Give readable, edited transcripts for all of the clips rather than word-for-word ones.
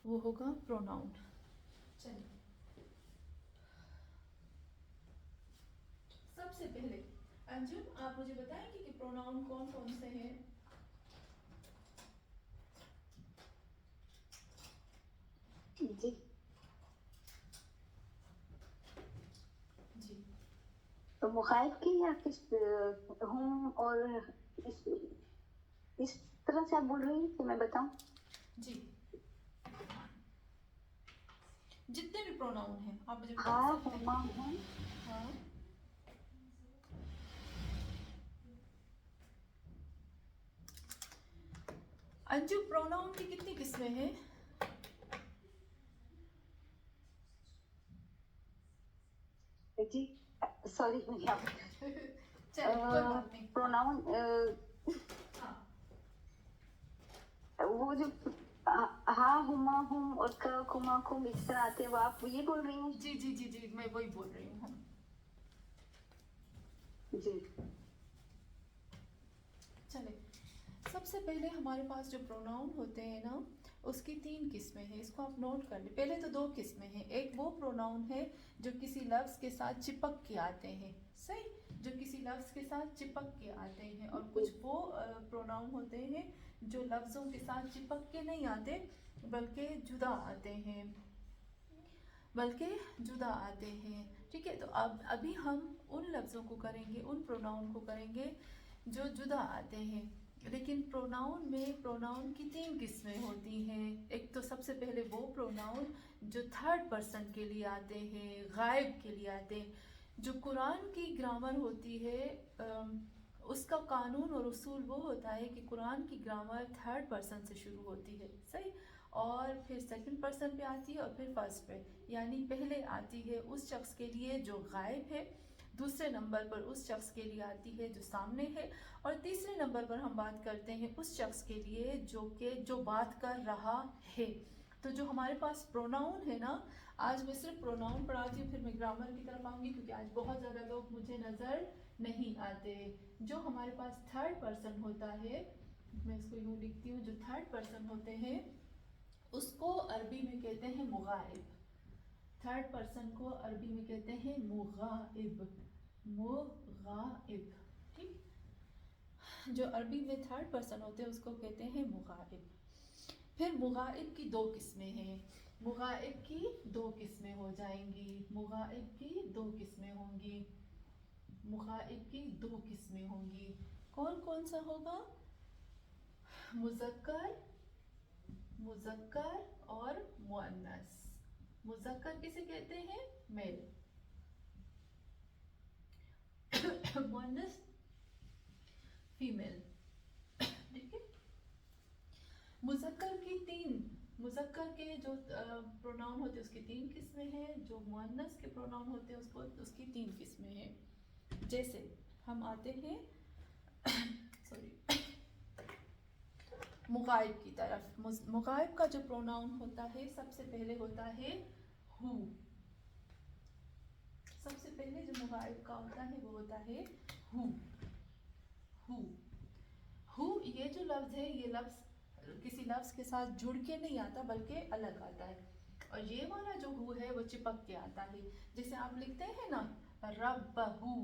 وہ ہوگا پروناؤن. چلیے سب سے پہلے انجم آپ مجھے بتائیں گے کہ پروناؤن کون کون سے ہیں؟ جی جی تو مخالف کی یا کس ہوں اور اس طرح سے آپ بول رہی ہیں کہ میں بتاؤں؟ جی جتنے بھی پروناؤن ہیں آپ مجھے بتا ہاں سکتے ہما ہیں. ہوں ہاں انجو پروناؤن کی کتنی قسمیں ہیں؟ جی سوری چلیے کوئی بات نہیں. پروناؤن ہاں وہ جو ہاں ہما ہم اور کا کما کم اس طرح آتے ہیں، وہ آپ یہ بول رہی ہیں؟ جی جی جی جی میں وہی بول رہی ہوں. جی چلے سب سے پہلے ہمارے پاس جو پروناؤن ہوتے ہیں نا اس کی 3 قسمیں ہیں، اس کو آپ نوٹ کر لیں. پہلے تو 2 قسمیں ہیں. ایک وہ پروناؤن ہے جو کسی لفظ کے ساتھ چپک کے آتے ہیں، صحیح، جو کسی لفظ کے ساتھ چپک کے آتے ہیں، اور کچھ وہ پروناؤن ہوتے ہیں جو لفظوں کے ساتھ چپک کے نہیں آتے بلکہ جدا آتے ہیں، ٹھیک ہے. تو ابھی ہم ان لفظوں کو کریں گے، ان پروناؤن کو کریں گے جو جدا آتے ہیں. لیکن پروناؤن کی 3 قسمیں ہوتی ہیں. ایک تو سب سے پہلے وہ پروناؤن جو 3rd پرسن کے لیے آتے ہیں، غائب کے لیے آتے ہیں. جو قرآن کی گرامر ہوتی ہے اس کا قانون اور اصول وہ ہوتا ہے کہ قرآن کی گرامر 3rd پرسن سے شروع ہوتی ہے، صحیح، اور پھر 2nd پرسن پہ آتی ہے اور پھر 1st پہ. یعنی پہلے آتی ہے اس شخص کے لیے جو غائب ہے، دوسرے نمبر پر اس شخص کے لیے آتی ہے جو سامنے ہے، اور تیسرے نمبر پر ہم بات کرتے ہیں اس شخص کے لیے جو بات کر رہا ہے. تو جو ہمارے پاس پروناؤن ہے نا، آج میں صرف پروناؤن پڑھاتی ہوں، پھر میں گرامر کی طرف آؤں گی کیونکہ آج بہت زیادہ لوگ مجھے نظر نہیں آتے. جو ہمارے پاس 3rd پرسن ہوتا ہے، میں اس کو یوں لکھتی ہوں، جو 3rd پرسن ہوتے ہیں اس کو عربی میں کہتے ہیں مغائب. 3rd پرسن کو عربی میں کہتے ہیں مغائب، ٹھیک. جو عربی میں 3rd پرسن ہوتے ہیں اس کو کہتے ہیں مغائب. پھر مغائب کی 2 قسمیں ہیں. مغائب کی 2 قسمیں ہو جائیں گی. مغائب کی 2 قسمیں ہوں گی. مغائب کی 2 قسمیں ہوں گی. کون کون سا ہوگا؟ مذکر اور مؤنث. مذکر کسے کہتے ہیں؟ میل. مؤنث فیمیل. ٹھیک ہے. مذکر کے جو پروناؤن ہوتے ہیں اس کی 3 قسمیں ہیں. جو مؤنث کے پروناؤن ہوتے ہیں اس کی 3 قسمیں ہیں. جیسے ہم آتے ہیں مغائب کی طرف. مغائب کا جو پروناؤن ہوتا ہے سب سے پہلے ہوتا ہے ہو. سب سے پہلے جو مغائب کا ہوتا ہے وہ ہوتا ہے ہو. یہ جو لفظ ہے یہ لفظ کسی لفظ کے ساتھ جڑ کے نہیں آتا بلکہ الگ آتا ہے. اور یہ والا جو ہو ہے وہ چپک کے آتا ہے. جیسے آپ لکھتے ہیں نا ربہو،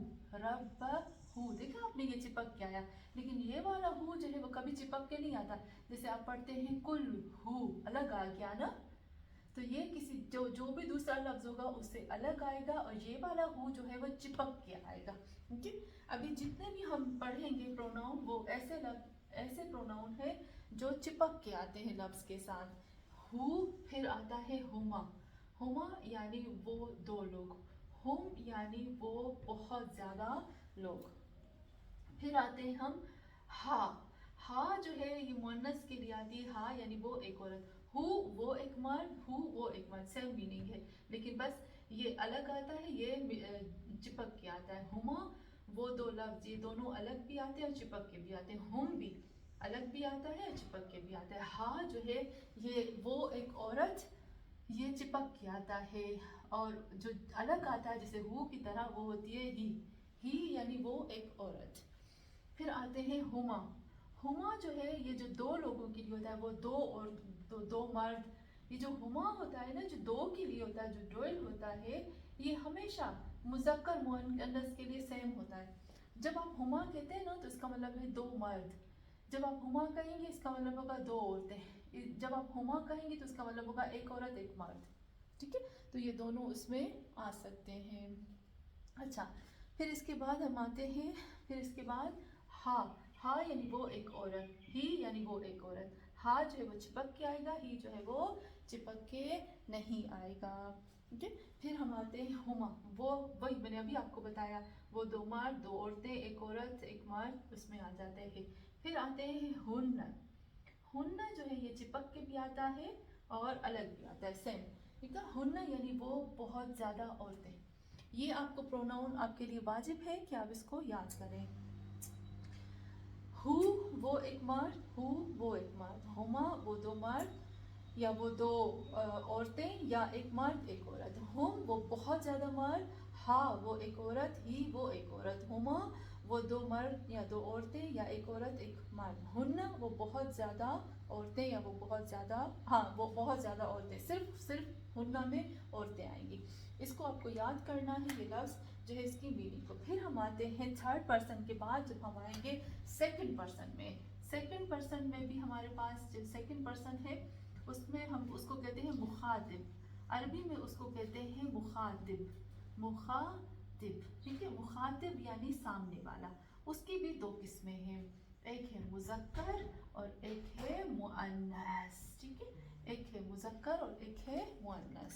دیکھا آپ نے یہ چپک کے آیا. لیکن یہ والا ہو جو ہے وہ کبھی چپک کے نہیں آتا. جیسے آپ پڑھتے ہیں کل ہو، الگ آ گیا نا. تو یہ کسی جو بھی دوسرا لفظ ہوگا اس سے الگ آئے گا، اور یہ والا ہو جو ہے وہ چپک کے آئے گا. ابھی جتنے بھی ہم پڑھیں گے پروناؤن وہ ایسے پروناؤن ہے جو چپک کے آتے ہیں لفظ کے ساتھ. ہو، پھر آتا ہے ہما یعنی وہ 2 لوگ. ہم یعنی وہ بہت زیادہ لوگ. پھر آتے ہیں ہم ہا جو ہے یہ مؤنث کے لیے آتی ہے. ہا یعنی وہ ایک عورت. ہو وہ ایک مرد، سیم میننگ ہے، لیکن بس یہ الگ آتا ہے، یہ چپک کے آتا ہے. ہما وہ 2 لفظ، یہ دونوں الگ بھی آتے ہیں اور چپک کے بھی آتے ہیں. ہم بھی الگ بھی آتا ہے اور چپک کے بھی آتا ہے. ہا جو ہے یہ وہ ایک عورت، یہ چپک کے آتا ہے. اور جو الگ آتا ہے جیسے ہو کی طرح وہ ہوتی ہے ہی یعنی وہ ایک عورت. پھر آتے ہیں ہما جو ہے یہ جو 2 لوگوں کے لیے ہوتا ہے، وہ 2 مرد یہ جو ہما ہوتا ہے نا، جو دو کے لیے ہوتا ہے، جو ڈوئل ہوتا ہے، یہ ہمیشہ مذکر مؤنث کے لیے سیم ہوتا ہے. جب آپ ہما کہتے ہیں نا تو اس کا مطلب ہے دو مرد. جب آپ ہما کہیں گے اس کا مطلب ہوگا دو عورتیں. جب آپ ہما کہیں گے تو اس کا مطلب ہوگا ایک عورت ایک مرد. ٹھیک ہے، تو یہ دونوں اس میں آ سکتے ہیں. اچھا، پھر اس کے بعد ہم آتے ہیں، پھر اس کے بعد ہا یعنی وہ ایک عورت، ہی یعنی وہ ایک عورت. ہا جو ہے وہ چپک کے آئے گا، ہی جو ہے وہ چپک کے نہیں آئے گا. ٹھیک ہے، پھر ہم آتے ہیں ہما. وہی میں نے ابھی آپ کو بتایا، وہ دو مرد دو عورتیں، ایک عورت ایک مرد اس میں آ جاتے ہیں. پھر آتے ہیں ہن. ہن جو ہے یہ چپک کے بھی آتا ہے اور الگ بھی آتا ہے، سیم. ٹھیک ہے، ہن یعنی وہ بہت زیادہ عورتیں. یہ آپ کو پروناؤن آپ کے لیے واجب ہے کہ آپ اس کو یاد کریں. ہو وہ ایک مرد، ہو وہ ایک مرد، ہما وہ دو مرد یا وہ دو عورتیں یا ایک مرد ایک عورت. ہم وہ بہت زیادہ مرد، ہا وہ ایک عورت، ہی وہ ایک عورت. ہما وہ دو مرد یا دو عورتیں یا ایک عورت ایک مرد. ہن وہ بہت زیادہ عورتیں یا وہ بہت زیادہ، وہ بہت زیادہ عورتیں. صرف ہن میں عورتیں آئیں گی. اس کو آپ کو یاد کرنا ہے، یہ لفظ جو ہے اس کی میننگ کو. پھر ہم آتے ہیں تھرڈ پرسن کے بعد جب ہم آئیں گے سیکنڈ پرسن میں. سیکنڈ پرسن میں بھی ہمارے پاس جو سیکنڈ پرسن ہے اس میں ہم اس کو کہتے ہیں مخاطب. عربی میں اس کو کہتے ہیں مخاطب. ٹھیک ہے، مخاطب یعنی سامنے والا. اس کی بھی دو قسمیں ہیں، ایک ہے مذکر اور ایک ہے مؤنث. ٹھیک ہے، ایک ہے مذکر اور ایک ہے مؤنث.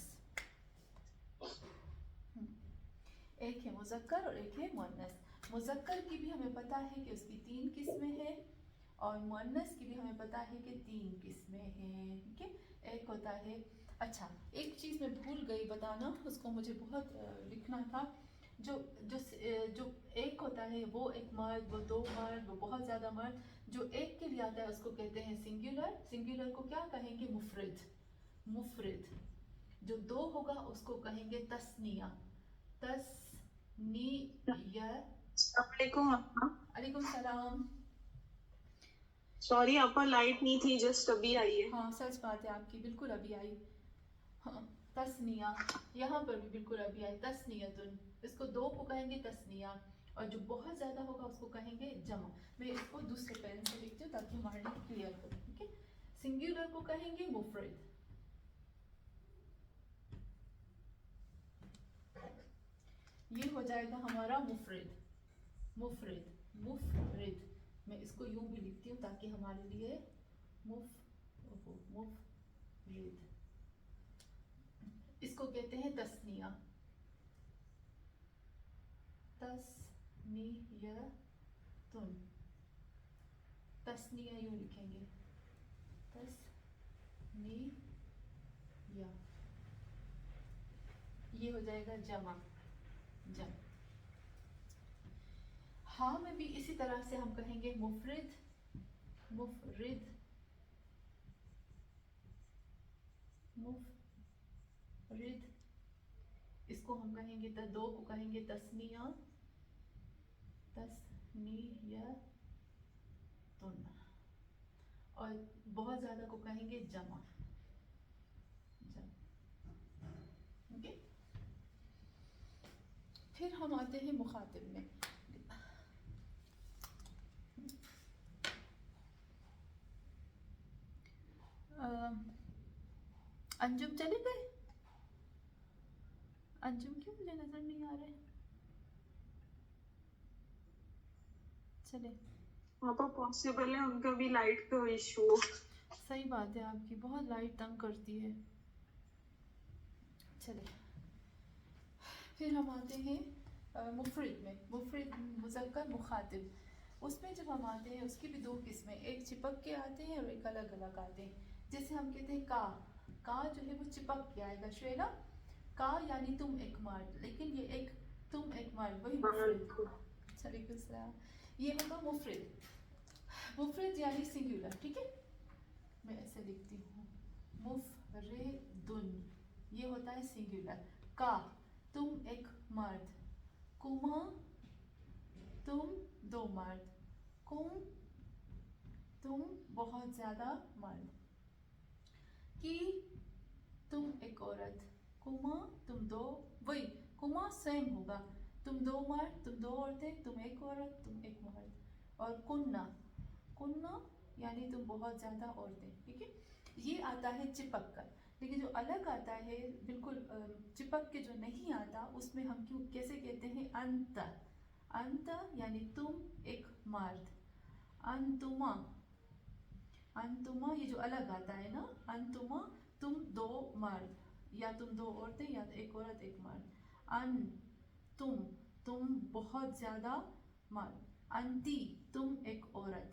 ایک ہے مذکر اور ایک ہے مؤنث. مذکر کی بھی ہمیں پتہ ہے کہ اس کی 3 قسمیں ہیں اور مؤنث کی بھی ہمیں پتہ ہے کہ 3 قسمیں ہیں. ٹھیک ہے، ایک ہوتا ہے، اچھا ایک چیز میں بھول گئی بتانا، اس کو مجھے بہت لکھنا تھا. جو ایک ہوتا ہے وہ ایک مرد، وہ دو مرد، وہ بہت زیادہ مرد. جو ایک کے لیے آتا ہے اس کو کہتے ہیں سنگولر. سنگولر کو کیا کہیں گے؟ مفرد. جو دو ہوگا اس کو کہیں گے تثنیہ. السلام علیکم. علیکم السلام. سوری آپ لائٹ نہیں تھی، جسٹ ابھی آئی ہے. ہاں سچ بات ہے، آپ کی بالکل ابھی آئی. ہاں تثنیہ، یہاں پر بھی بالکل ابھی آئی تثنیتن. اس کو دو کو کہیں گے تثنیہ اور جو بہت زیادہ ہوگا اس کو کہیں گے جمع. میں اس کو دوسرے پین سے لکھتی ہوں تاکہ ہمارے لیے کلیئر ہو. ٹھیک ہے، سنگولر کو کہیں گے مفرد. یہ ہو جائے گا ہمارا مفرد. میں اس کو یوں بھی لکھتی ہوں تاکہ ہمارے لیے مفرد. اس کو کہتے ہیں تثنیہ. تثنیہ یوں لکھیں گے، تثنیہ. یہ ہو جائے گا جمع. ہاں میں بھی اسی طرح سے ہم کہیں گے مفرد. اس کو ہم کہیں گے، دو کو کہیں گے تثنیہ. اور بہت زیادہ کو کہیں گے جمع. اوکے، پھر ہم آتے ہیں مخاطب میں. انجم چلے گئے؟ انجم کیوں مجھے نظر نہیں آ رہے؟ چلے پاپا پاسبل ہے ان کا بھی لائٹ کا ایشو. صحیح بات ہے، آپ کی بہت لائٹ تنگ کرتی ہے. چلے پھر ہم آتے ہیں مفرد میں. مفرد مذکر مخاطب. اس میں جب ہم آتے ہیں اس کی بھی 2 قسمیں، ایک چپک کے آتے ہیں اور ایک الگ الگ آتے ہیں. جیسے ہم کہتے ہیں کا جو ہے وہ چپک کے آئے گا. شیلا کا یعنی تم ایک مرد، لیکن یہ ایک تم ایک مرد، وہی مفرد. وعلیکم السلام. یہ ہوگا مفرد یعنی سنگولر. ٹھیک ہے، میں ایسے لکھتی ہوں مفردن. یہ ہوتا ہے سنگولر. کا تم ایک مرد، کما تم دو مرد، کم تم بہت زیادہ مرد، کی कुमा तुम दो, वही कुमा सेम होगा, तुम दो मर्द, तुम दो औरतें, तुम एक औरत, तुम एक मर्द। और कुन्ना, कुन्ना यानी तुम बहुत ज़्यादा औरतें, ठीक है। ये आता है चिपक कर। लेकिन जो अलग आता है बिल्कुल चिपक के जो नहीं आता, उसमें हम क्यों कैसे कहते हैं, अंत। अंत यानी तुम एक मर्द, अंतुमा, अंतुमा ये जो अलग आता है ना, अंतुमा तुम दो मर्द, या तुम दो औरतें या एक औरत एक मर्द। अन तुम बहुत ज्यादा मर्द। अंती तुम एक औरत,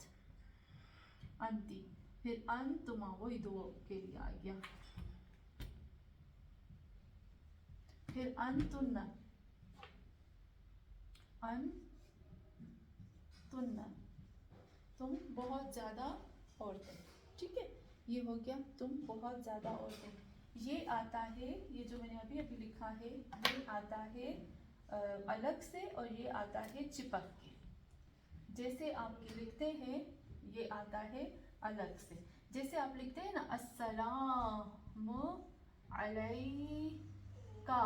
अंती। फिर अंतुमा वही दो के लिए आ गया। फिर अंतुन्ना, अंतुन्ना तुम बहुत ज्यादा औरतें, ठीक है। ये हो गया तुम बहुत ज्यादा औरतें। ये आता है, ये जो मैंने अभी अभी लिखा है, ये आता है अलग से, और ये आता है चिपक के। जैसे आप लिखते हैं, ये आता है अलग से। जैसे आप लिखते हैं ना, अस्सलाम अलैका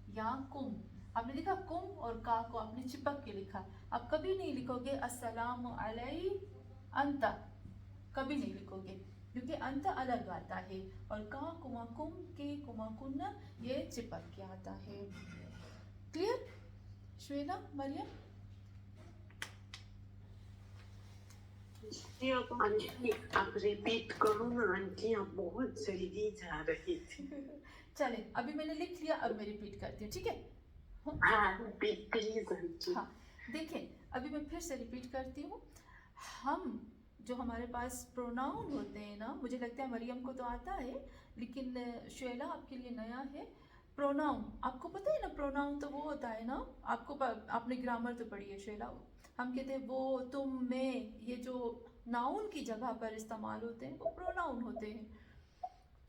या कुम, आपने लिखा कुम और का को आपने चिपक के लिखा। आप कभी नहीं लिखोगे अस्सलाम अलई अंत, कभी नहीं लिखोगे, क्योंकि अंत अलग आता है। और का कुमा कुम के कुमा कुन्ना ये चिपक के आता है। क्लियर श्वेला, मरियम? जी आंटी आप रिपीट करो ना आंटी, आप बहुत जल्दी जा रही थी। चले, अभी मैंने लिख लिया, अब मैं रिपीट करती हूँ, ठीक है। हाँ प्लीज आंटी। हाँ देखें, अभी मैं फिर से रिपीट करती हूँ। हम जो हमारे पास प्रोनाउन होते हैं ना, मुझे लगता है मरियम को तो आता है, लेकिन शुएला आपके लिए नया है। प्रोनाउन आपको पता है ना, प्रोनाउन तो वो होता है ना, आपने ग्रामर तो पढ़ी है शुएला। हम कहते हैं वो, तुम, मैं, ये जो नाउन की जगह पर इस्तेमाल होते हैं वो प्रोनाउन होते हैं।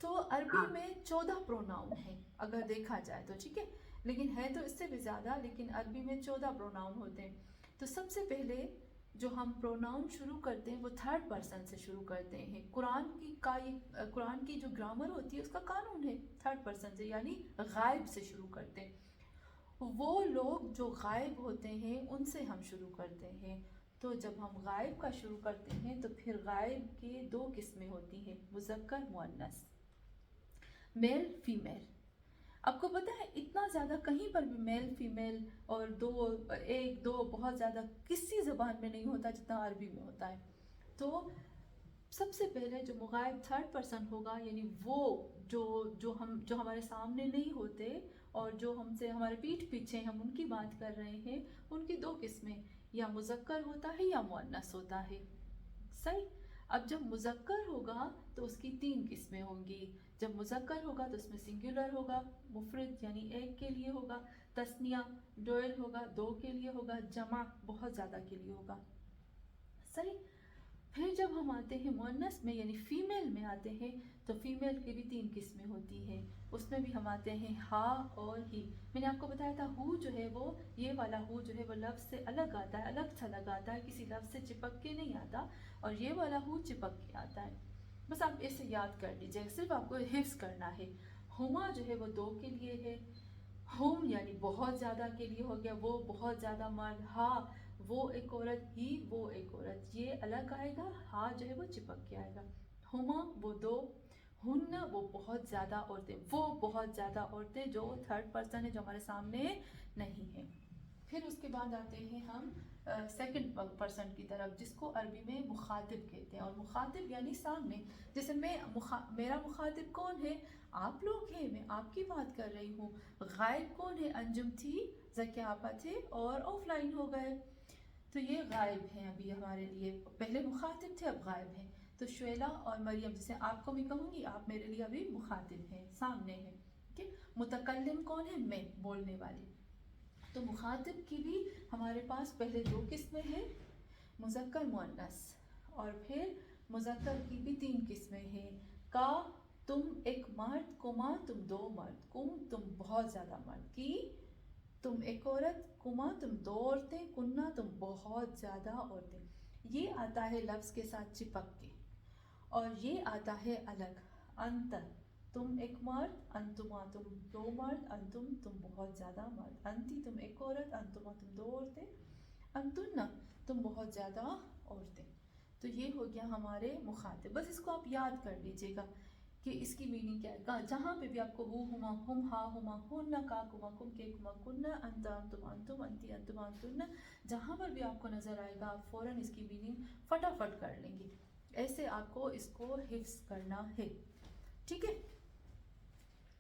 तो अरबी में 14 प्रोनाउन है अगर देखा जाए तो, ठीक है। लेकिन है तो इससे भी ज़्यादा, लेकिन अरबी में 14 प्रोनाउन होते हैं। तो सबसे पहले जो हम प्रोनाउन शुरू करते हैं वो थर्ड पर्सन से शुरू करते हैं। कुरान की जो ग्रामर होती है उसका कानून है थर्ड पर्सन से, यानी गायब से शुरू करते हैं। वो लोग जो गायब होते हैं उनसे हम शुरू करते हैं। तो जब हम गायब का शुरू करते हैं तो फिर गायब के 2 किस्में होती हैं, मुज़क्कर मुअन्नस, मेल फीमेल। आपको पता है इतना ज़्यादा कहीं पर भी मेल फीमेल और एक दो बहुत ज़्यादा किसी ज़बान में नहीं होता जितना अरबी में होता है। तो सबसे पहले जो मुगायब थर्ड पर्सन होगा, यानी वो जो हमारे सामने नहीं होते और जो हमसे हमारे पीठ पीछे हम उनकी बात कर रहे हैं, उनकी 2 किस्में, या मुज़क्कर होता है या मुअन्नस होता है। सही। अब जब मुज़क्कर होगा तो उसकी 3 किस्में होंगी। जब मुज़क्कर होगा तो उसमें सिंगुलर होगा, मुफरद यानी एक के लिए होगा, तस्निया डोयल होगा 2 के लिए होगा, जमा बहुत ज़्यादा के लिए होगा। सही। फिर जब हम आते हैं मुअन्नस में यानी फीमेल में आते हैं, तो फीमेल की भी 3 किस्में होती हैं। उसमें भी हम आते हैं हा और ही। मैंने आपको बताया था हु जो है वो, ये वाला हु जो है वो लफ्ज़ से अलग आता है, अलग सा लग आता है, किसी लफ्ज़ से चिपक के नहीं आता, और ये वाला हु चिपक के आता है। बस आप इसे याद कर लीजिए, सिर्फ आपको हिफ्ज़ करना है। हुमा जो है वो 2 के लिए है, हुम यानी बहुत ज़्यादा के लिए हो गया, वो बहुत ज़्यादा मर्द, हा वो एक औरत, ही वो एक औरत, ये अलग आएगा, हा जो है वो चिपक के आएगा। हुमा वो 2, हुन्ना वो बहुत ज़्यादा औरतें, वो बहुत ज़्यादा औरतें जो थर्ड पर्सन है, जो हमारे सामने नहीं है। फिर उसके बाद आते हैं हम सेकंड पर्सन की तरफ, जिसको अरबी में मुखातिब कहते हैं। और मुखातिब यानी सामने, जैसे मेरा मुखातिब कौन है, आप लोग हैं, मैं आपकी बात कर रही हूँ। गायब कौन है, अंजुम थी, ज़किया आपा थे और ऑफलाइन हो गए, तो ये गायब हैं अभी हमारे लिए। पहले मुखातिब थे, अब गायब हैं। तो शुएला और मरियम, जैसे आपको मैं कहूँगी, आप मेरे लिए अभी मुखातिब हैं, सामने हैं, ठीक है। मुतकल्लिम कौन है, मैं, बोलने वाली। तो मुखातिब की भी हमारे पास पहले 2 किस्में हैं, मुज़क्कर मुअन्नस, और फिर मुज़क्कर की भी 3 किस्में हैं। का तुम एक मर्द, कुमा तुम 2 मर्द, कुम तुम बहुत ज़्यादा मर्द, की तुम एक औरत, कुमा तुम 2 औरतें, कुन्ना तुम बहुत ज़्यादा औरतें। ये आता है लफ्ज़ के साथ चिपक के, और ये आता है अलग, अंतर, تم ایک مرد، انتما تم دو مرد، انتم تم بہت زیادہ مرد، انتی تم ایک عورت، انتما تم دو عورتیں، انتن تم بہت زیادہ عورتیں. تو یہ ہو گیا ہمارے مخاطب. بس اس کو آپ یاد کر لیجیے گا کہ اس کی میننگ کیا ہے. جہاں پہ بھی آپ کو وہ ہما ہم ہا ہما ہن کا کما کم کے کما کن انت انتم انتم انتی انتما انتن، جہاں پر بھی آپ کو نظر آئے گا آپ فوراً اس کی میننگ فٹافٹ کر لیں گے. ایسے آپ کو اس کو حفظ کرنا ہے. ٹھیک ہے،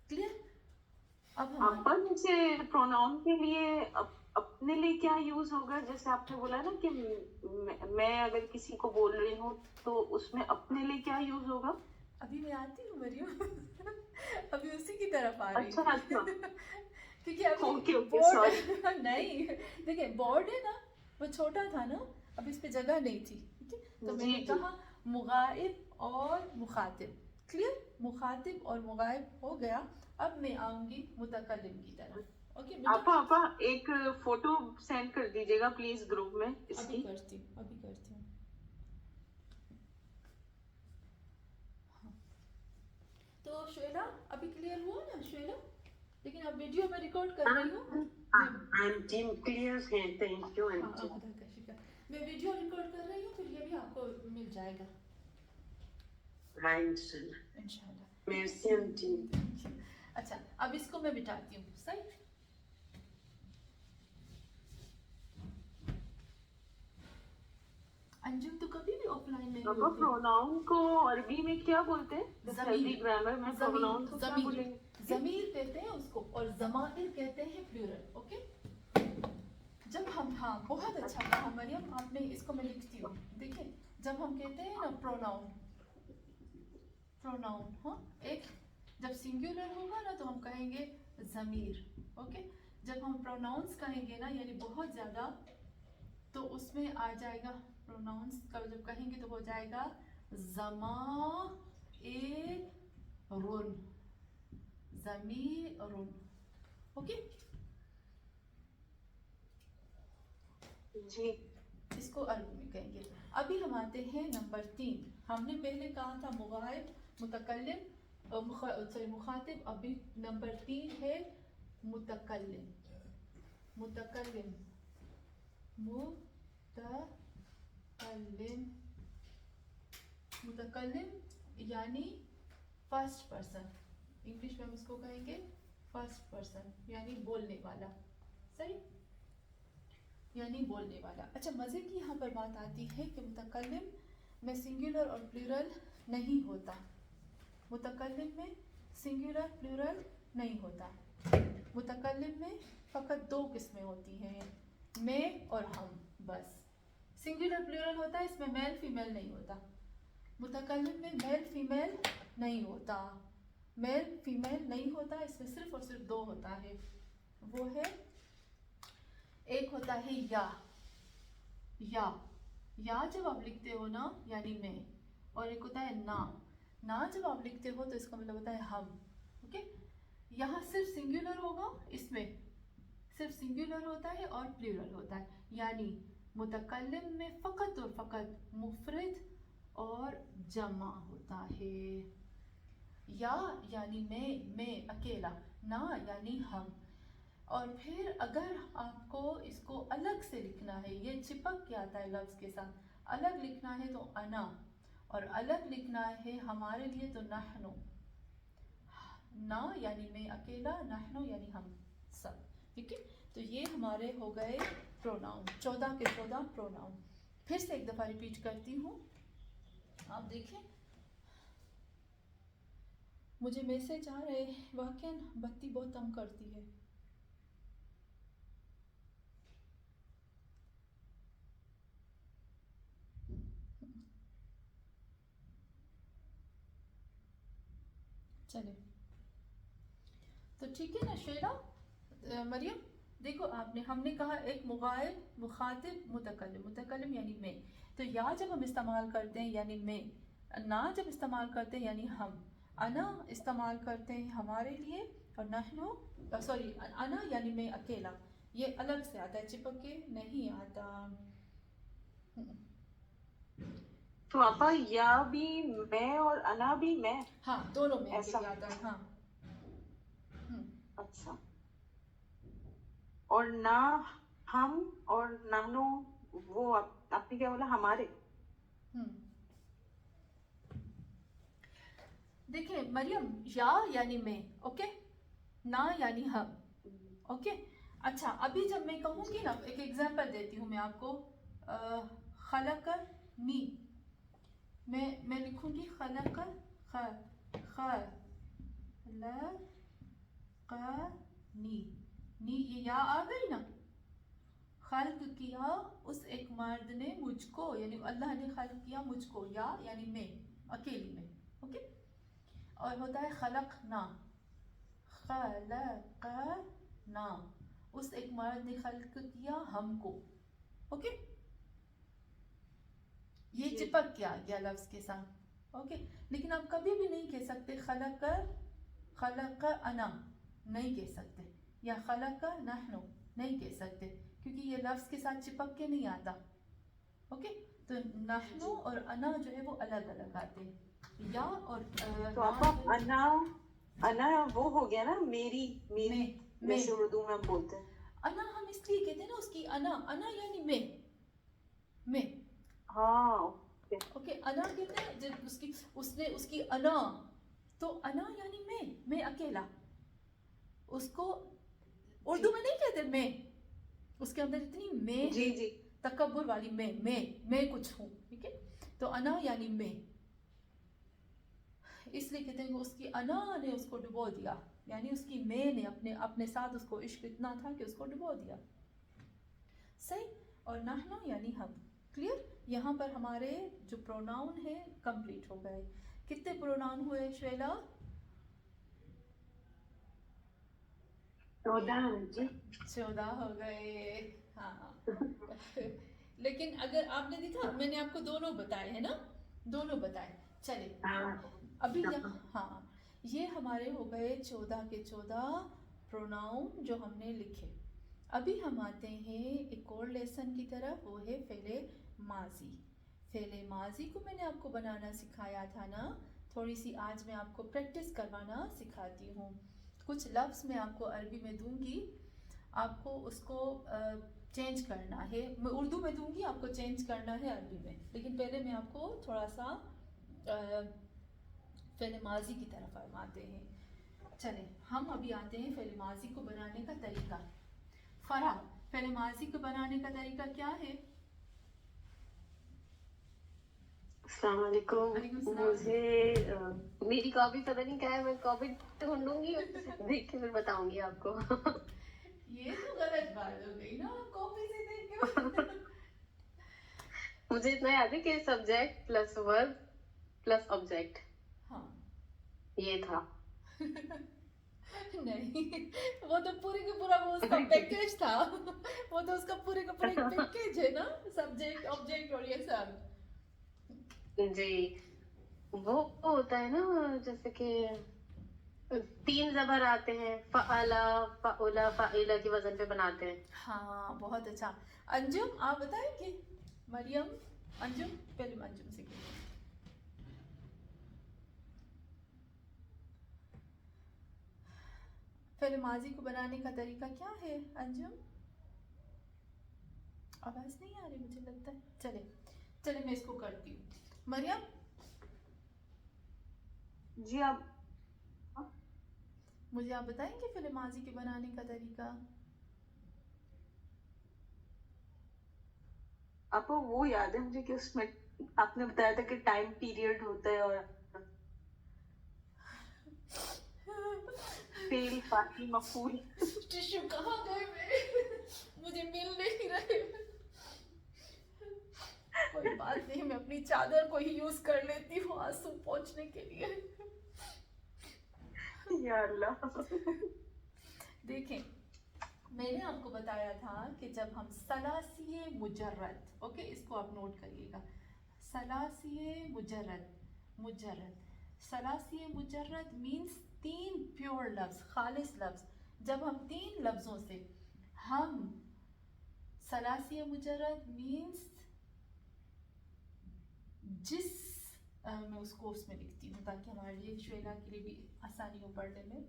کلیئر؟ اب ہم پر جیسے پروناؤن کے لیے اپنے لیے کیا یوز ہوگا؟ جیسے آپ نے بولا نا کہ میں اگر کسی کو بول رہی ہوں تو اس میں اپنے لیے کیا یوز ہوگا؟ ابھی میں آتی ہوں مریم، ابھی اسی کی طرف آ رہی اچھا اچھا کیونکہ ابھی اوکے بورڈ نہیں دیکھیں بورڈ ہے نا وہ چھوٹا تھا نا، اب اس پہ جگہ نہیں تھی. ٹھیک ہے، تو میں نے کہا مغائب اور مخاطب. کلیئر؟ مخاطب اور مغائب ہو گیا. اب میں آؤں گی متکلم کی طرف. اوکے بیٹا، آپا ایک فوٹو سینڈ کر دیجیے گا پلیز گروپ میں اس ابھی کی. کرتی ہوں ابھی کرتی ہوں. تو شعیلا ابھی کلیئر ہوا نا شعیلا؟ لیکن اب ویڈیو میں ریکارڈ کر رہی ہوں. آنٹی کلیئر ہے، تھینک یو آنٹی. خدا کا شکر. میں ویڈیو ریکارڈ کر رہی ہوں، پھر یہ بھی آپ کو مل جائے گا انشاءاللہ. میرسی آنٹی. اچھا اب اس کو میں بٹاتی ہوں. صحیح، انجم تو کبھی بھی آف لائن نہیں ہوتی. پروناؤن کو عربی میں کیا بولتے ہیں؟ ضمیر. گرامر میں پروناؤن کو کیا بولیں گے؟ ضمیر کہتے ہیں اس کو، اور ضمائر کہتے ہیں پلورل. اوکے، جب ہم ہاں بہت اچھا کہا مریم آپ نے، اس کو میں لکھتی ہوں. دیکھیں جب ہم کہتے ہیں نا پروناؤن ہاں ایک جب سنگولر ہوگا نا تو ہم کہیں گے ضمیر. اوکے، جب ہم پروناؤنس کہیں گے نا یعنی بہت زیادہ، تو اس میں آ جائے گا پروناؤنس کا جب کہیں گے تو ہو جائے گا ضمائر ضمیر. اوکے جی اس کو عربی میں کہیں گے. ابھی ہم آتے ہیں نمبر 3. ہم نے پہلے کہا تھا مغائب، متکلم، مخاطب. ابھی نمبر 3 ہے متکلم. متکلم یعنی فرسٹ پرسن. انگلش میں ہم اس کو کہیں گے فرسٹ پرسن یعنی بولنے والا. صحیح، یعنی بولنے والا. اچھا مزے کی یہاں پر بات آتی ہے کہ متکلم میں سنگولر اور پلورل نہیں ہوتا. متکلم میں سنگولر پلورل نہیں ہوتا. متکلم میں فقط 2 قسمیں ہوتی ہیں، میں اور ہم. بس سنگولر پلورل ہوتا ہے، اس میں میل فیمیل نہیں ہوتا. متکلم میں میل فیمیل نہیں ہوتا. میل فیمیل نہیں ہوتا، اس میں صرف اور صرف 2 ہوتا ہے. وہ ہے ایک ہوتا ہے یا جب آپ لکھتے ہو نا یعنی میں، اور ایک ہوتا ہے نا جب آپ لکھتے ہو تو اس کا مطلب ہوتا ہے ہم. اوکے، یہاں صرف سنگولر ہوگا، اس میں صرف سنگولر ہوتا ہے اور پلورل ہوتا ہے. یعنی متکلم میں فقط اور فقط مفرد اور جمع ہوتا ہے. یا یعنی میں اکیلا، نا یعنی ہم. اور پھر اگر آپ کو اس کو الگ سے لکھنا ہے، یہ چپک کے آتا ہے لفظ کے ساتھ، الگ لکھنا ہے تو انا، اور الگ لکھنا ہے ہمارے لیے تو نحنو. نا یعنی میں اکیلا، نحنو یعنی ہم سب. ٹھیک ہے، تو یہ ہمارے ہو گئے پروناؤن، 14 کے 14 پروناؤن. پھر سے ایک دفعہ ریپیٹ کرتی ہوں، آپ دیکھیں. مجھے میسج آ رہے واقعاً بتی بہت تنگ کرتی ہے. چلے تو ٹھیک ہے نا شیلا مریم. دیکھو آپ نے، ہم نے کہا ایک مغائب، مخاطب، متکلم یعنی میں. تو یا جب ہم استعمال کرتے ہیں یعنی میں، نا جب استعمال کرتے ہیں یعنی ہم، انا استعمال کرتے ہیں ہمارے لیے، اور نحنو انا یعنی میں اکیلا. یہ الگ سے آتا ہے، چپک کے نہیں آتا. तो आपा या भी मैं और अना भी मैं. हाँ, दोनों में के ऐसा. लिए आता है. हाँ. अच्छा. और ना हम और नानो, वो आपने क्या बोला, हमारे. देखिए मरियम, या यानी मैं, ओके, ना यानी हम, ओके. अच्छा, अभी जब मैं कहूँगी ना, एक एग्जांपल देती हूँ मैं आपको. खलकनी, मैं लिखूंगी खलक, खलकनी, नी ये या आ गई ना. खल्क किया उस एक मर्द ने मुझको, यानी अल्लाह ने खल्क किया मुझको, या यानी मैं, अकेली में, ओके. और होता है खलक ना, खलकना, उस एक मर्द ने खल्क किया हमको, ओके. ये चिपक गया लफ्ज के साथ, ओके. लेकिन आप कभी भी नहीं कह सकते खलक अना, नहीं कह सकते, या खलक नहनु नहीं कह सकते, क्योंकि ये लफ्ज के साथ चिपक के नहीं आता, ओके. तो नहनु और अना जो है वो अलग अलग आते हैं. या और तो आपा अना वो हो गया ना, मेरी, जैसे उर्दू में हम बोलते हैं. अना हम इसलिए कहते हैं ना उसकी, अना यानी मैं. हाँ, ओके. अना कहते हैं जब उसकी अना, तो अना यानी मैं अकेला. उसको उर्दू में नहीं कहते मैं, उसके अंदर इतनी मैं जी जी, तकब्बुर वाली मैं कुछ हूँ, ठीक है. तो अना यानी मैं, इसलिए कहते हैं कि उसकी अना ने उसको डुबो दिया, यानी उसकी मैं ने अपने साथ उसको इश्क इतना था कि उसको डुबो दिया. सही. और नहनु यानी हम. क्लियर. यहाँ पर हमारे जो प्रोनाउन है कंप्लीट हो गए. कितने प्रोनाउन हुए श्वेला? 14 हो गए. हाँ. लेकिन अगर आपने देखा, मैंने आपको दोनों बताए हैं ना, दोनों बताए. चले अभी हाँ, ये हमारे हो गए 14 के 14 प्रोनाउन जो हमने लिखे. अभी हम आते हैं एक और लेसन की तरफ, वो है फेले माजी. फेले माजी को मैंने आपको बनाना सिखाया था ना, थोड़ी सी आज मैं आपको प्रैक्टिस करवाना सिखाती हूँ. कुछ लफ्ज़ मैं आपको अरबी में दूंगी, आपको उसको चेंज करना है. मैं उर्दू में दूंगी, आपको चेंज करना है अरबी में. लेकिन पहले मैं आपको थोड़ा सा फेले माजी की तरफ आते हैं. चले हम अभी आते हैं फेले माजी को बनाने का तरीका. फरा, फेले माजी को बनाने का तरीका क्या है? अस्सलाम वालेकुम. मुझे मेरी कॉपी पता नहीं क्या है, मैं कॉपी ढूंढूंगी, देख के फिर बताऊंगी आपको. ये तो गलत बात हो गई ना, कॉपी से देख के. मुझे इतना याद है कि subject plus verb plus object, हाँ. ये था. नहीं, वो तो पूरे का पूरा वो उसका पैकेज था. वो तो उसका पूरे का पूरा पैकेज है ना, सब्जेक्ट ऑब्जेक्ट और ये सब. जी, वो होता है ना, जैसे कि 3 ज़बर आते हैं, फ़अला, फ़अला, फ़ाइला की वजन पे बनाते हैं. हाँ, बहुत अच्छा. अंजुम आप बताएंगे? मरियम, अंजुम, पहले अंजुम से कीजिए. फेले माजी को बनाने का तरीका क्या है अंजुम? आवाज नहीं आ रही मुझे लगता है. चले मैं इसको करती हूँ. मरियम जी, मुझे आप बताएंगे फेले माजी के बनाने का तरीका? आपको वो याद है मुझे कि उसमें आपने बताया था कि टाइम पीरियड होता है और फेल, फाइल, मफूल. टिश्यू कहाँ गए मेरे? मुझे मिल नहीं रहे. कोई बात नहीं, मैं अपनी चादर को ही यूज कर लेती हूँ आंसू पोंछने के लिए. या अल्लाह. देखें, मैंने आपको बताया था कि जब हम सलासिये मुजर्रद, ओके, इसको आप नोट करिएगा. सलासिये मुजर्रद, सलासिये मुजर्रद मीन्स 3 प्योर लफ्ज, खालिस लफ्ज. जब हम 3 लफ्जों से हम सलासिये मुजर्रद मीन्स जिस मैं उसको उसमें लिखती हूँ ताकि हमारे लिए श्वेला के लिए भी आसानी हो पढ़ने में।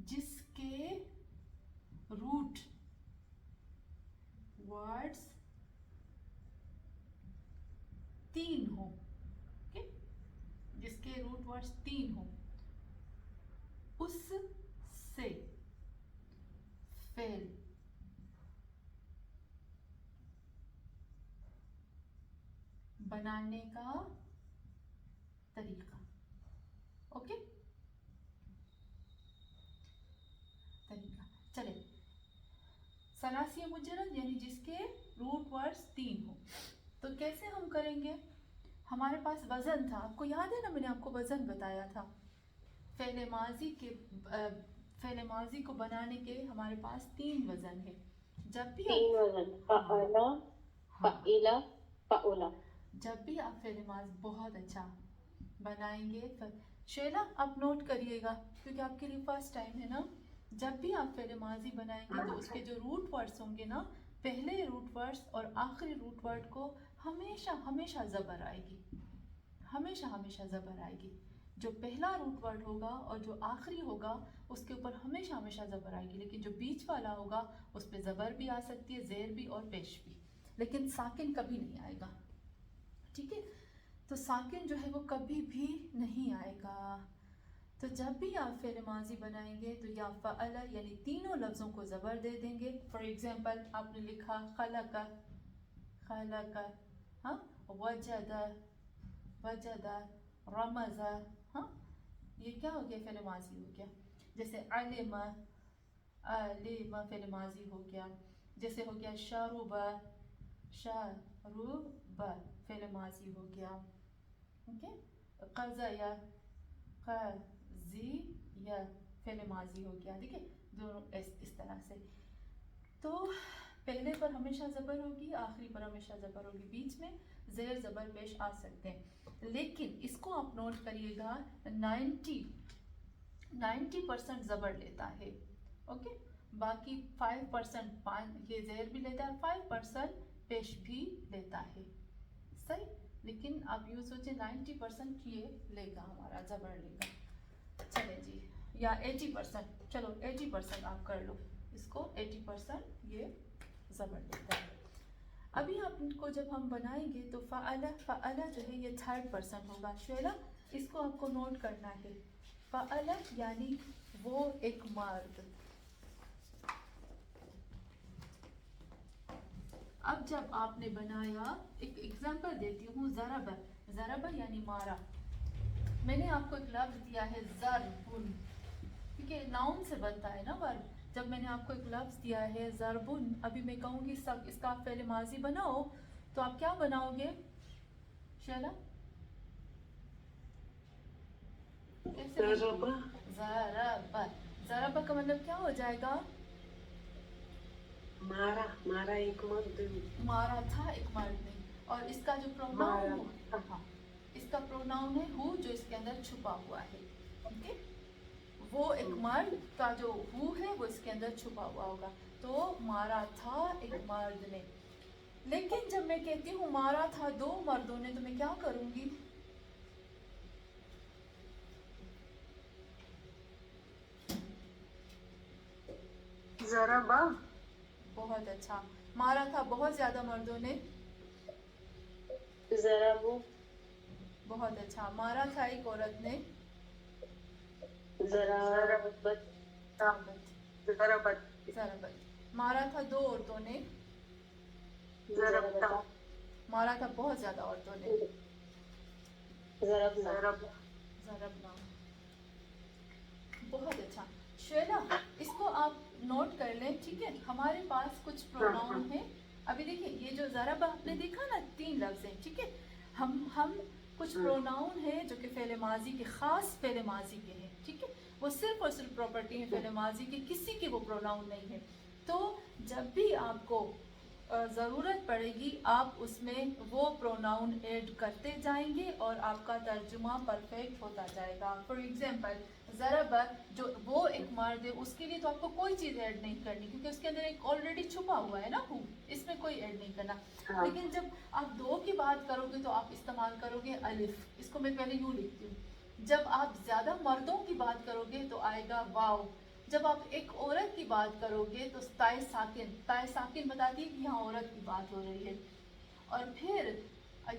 जिसके रूट वर्ड्स 3 हो, ओके, जिसके रूट वर्ड्स 3 हो, उससे फेल बनाने का तरीका, ओके, तरीका। चले, सलासी मुजरद यानी जिसके रूट वर्ड्स 3 हो, तो कैसे हम करेंगे? हमारे पास वजन था, आपको याद है ना, मैंने आपको वजन बताया था। फेले माजी को बनाने के हमारे पास 3 वजन है। जब भी 3 वजन, फ़अला, फ़इला, फ़उला। जब भी आप फेले माजी बहुत अच्छा बनाएंगे, शैला आप नोट करिएगा क्योंकि आपके लिए फर्स्ट टाइम है ना। जब भी आप फेले माजी बनाएंगे तो उसके जो रूट वर्ड्स होंगे ना, पहले रूट वर्ड्स और आखिरी रूट वर्ड को हमेशा हमेशा ज़बर आएगी, हमेशा हमेशा ज़बर आएगी। जो पहला रूट वर्ड होगा और जो आखिरी होगा उसके ऊपर हमेशा हमेशा ज़बर आएगी, लेकिन जो बीच वाला होगा उस पर ज़बर भी आ सकती है, ज़ेर भी और पेश भी, लेकिन साकिन कभी नहीं आएगा, ठीक है। तो साकिन जो है वो कभी भी नहीं आएगा। तो जब भी आप फेल माजी बनाएंगे तो या फ़अला यानी तीनों लफ्ज़ों को ज़बर दे देंगे। फॉर एग्जांपल आपने लिखा खलक, खलक, हाँ, वजद, वजद, रमज़, हाँ, ये क्या हो गया? फेल माजी हो गया। जैसे अलिम, अलिम फेल माजी हो गया। जैसे हो गया शरुब, शरुब फेल माजी हो गया, ओके। क़ज़या, क़ज़िया फेल माजी हो गया, ठीक है, दोनों इस तरह से। तो पहले पर हमेशा ज़बर होगी, आखिरी पर हमेशा ज़बर होगी, बीच में ज़ेर ज़बर पेश आ सकते हैं, लेकिन इसको आप नोट करिएगा 90% ज़बर लेता है, ओके। बाकी 5% ये ज़ेर भी लेता है, 5% पेश भी लेता है, सही। लेकिन आप यूँ सोचें 90% ये लेगा, हमारा ज़बर लेगा। चले जी, या 80%, चलो 80% आप कर लो इसको, 80% ये ज़बर लेता है। अभी आपको जब हम बनाएंगे तो फ़अला, फ़अला जो है ये 3rd% होगा। शैला इसको आपको नोट करना है। फ़अला यानी वो एक मर्द। अब जब आपने बनाया, एक एग्जांपल देती हूँ, ज़रब, ज़रब यानी मारा। मैंने आपको एक लफ्ज़ दिया है ज़रबुन, क्योंकि नाउन से बनता है ना वर्ब। जब मैंने आपको एक लफ्ज़ दिया है ज़रबुन, अभी मैं कहूँगी सब इसका आप फेल माजी बनाओ, तो आप क्या बनाओगे शैला? ज़रब, ज़रब का मतलब क्या हो जाएगा? मारा, मारा एक मर्द, मारा था एक मर्द ने। और इसका जो प्रोनाउन, हाँ, इसका प्रोनाउन है हु, जो इसके अंदर छुपा हुआ है, ओके। वो एक मर्द का जो हु है वो इसके अंदर छुपा हुआ होगा। तो मारा था एक मर्द ने। लेकिन जब मैं कहती हूँ मारा था 2 मर्दों ने, तो मैं क्या करूंगी? ज़रबा, बहुत अच्छा। मारा था बहुत ज्यादा मर्दों ने, ज़रबू, बहुत अच्छा। मारा था एक औरत ने, ज़रबत, ज़रबत, ज़रबत। मारा था 2 औरतों ने, ज़रबता, मारा था बहुत ज्यादा औरतों ने, ज़रबना, ज़रबना। बहुत अच्छा। श्वेला इसको आप नोट कर लें, ठीक है। हमारे पास कुछ प्रोनाउन है। अभी देखिए ये जो ज़रब आपने देखा ना, 3 लफ्ज़ हैं, ठीक है। हम कुछ प्रोनाउन है जो कि फेले माजी के, ख़ास फेले माजी के हैं, ठीक है। वो सिर्फ और सिर्फ प्रॉपर्टी है फेले माजी की, किसी के वो प्रोनाउन नहीं है। तो जब भी आपको ज़रूरत पड़ेगी आप उसमें वो प्रोनाउन ऐड करते जाएंगे और आपका तर्जुमा परफेक्ट होता जाएगा. फॉर एग्जांपल ज़रब जो वो एक मर्द है उसके लिए तो आपको कोई चीज़ ऐड नहीं करनी क्योंकि उसके अंदर एक ऑलरेडी छुपा हुआ है ना हु, इसमें कोई ऐड नहीं करना. लेकिन जब आप दो की बात करोगे तो आप इस्तेमाल करोगे अलिफ. इसको मैं पहले यूँ लिखती हूँ. जब आप ज़्यादा मर्दों की बात करोगे तो आएगा वाव. जब आप एक औरत की बात करोगे तो ताए साकिन बताती है कि यहाँ औरत की बात हो रही है. और फिर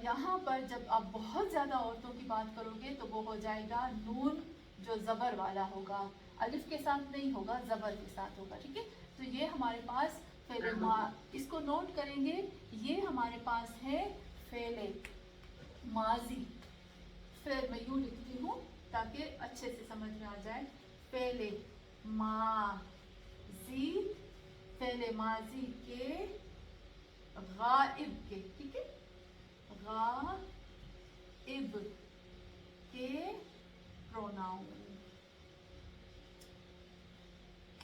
यहाँ पर जब आप बहुत ज़्यादा औरतों की बात करोगे तो वो हो जाएगा नून जो ज़बर वाला होगा. अलिफ के साथ नहीं होगा, ज़बर के साथ होगा. ठीक है. तो ये हमारे पास फेले इसको नोट करेंगे. ये हमारे पास है फेले माजी. फिर मैं यूँ लिखती हूँ ताकि अच्छे से समझ में आ जाए. फेले माजी, फेले माजी के गाइब के. ठीक है. गाइब के प्रोनाउन.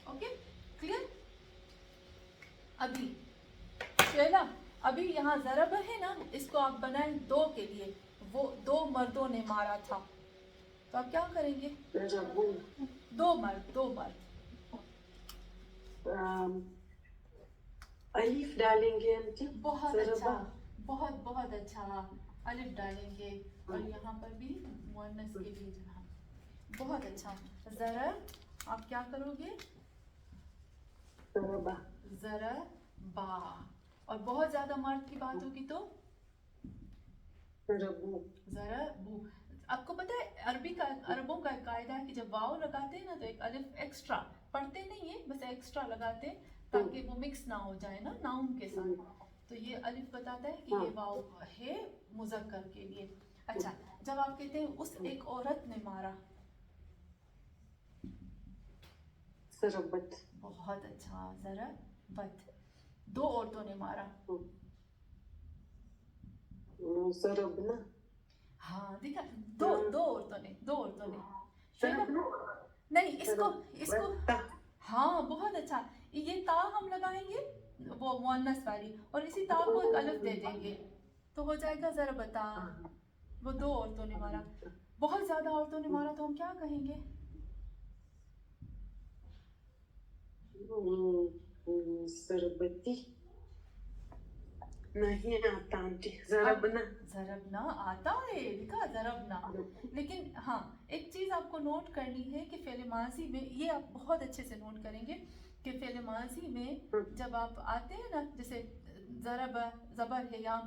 Okay clear. अभी यहाँ ज़रब है ना, इसको आप बनाएं दो के लिए. वो दो मर्दों ने मारा था तो आप क्या करेंगे. दो मर्द. अलीफ डालेंगे आंटी. बहुत अच्छा, बहुत अच्छा. अलिफ डालेंगे और यहाँ पर भी मुअन्नस के लिए जहाँ. बहुत अच्छा. ज़रब आप क्या करोगे. ज़रबा. और बहुत ज़्यादा मर्द की बात होगी तो ज़रबू. आपको पता है अरबों का एक कायदा है कि जब वाव लगाते हैं ना तो एक अलिफ एक्स्ट्रा पढ़ते नहीं है, बस एक्स्ट्रा लगाते हैं ताकि वो मिक्स ना हो जाए ना नाउन के साथ. तो ये अलिफ बताता है कि ये वाव है मुज़क्कर के लिए. अच्छा. जब आप कहते हैं उस एक औरत ने मारा. ज़रबत. बहुत अच्छा. ज़रबत. दो औरतों ने मारा. ज़रबना. हाँ देखा. दो औरतों ने. नहीं इसको हाँ बहुत अच्छा. ये ता हम लगाएंगे वो मुअन्नस वाली और इसी ता को एक अलिफ दे देंगे तो हो जाएगा ज़रबता. वो दो औरतों ने मारा. बहुत ज्यादा औरतों ने मारा तो हम क्या कहेंगे. ज़रबती. नहीं आता आंटी. ज़रबना आता है. लिखा ज़रबना. लेकिन हाँ एक चीज़ आपको नोट करनी है कि फ़ेल माज़ी में ये आप बहुत अच्छे से नोट करेंगे कि फ़ेल माज़ी में जब आप आते हैं ना जैसे ज़बर है. यहाँ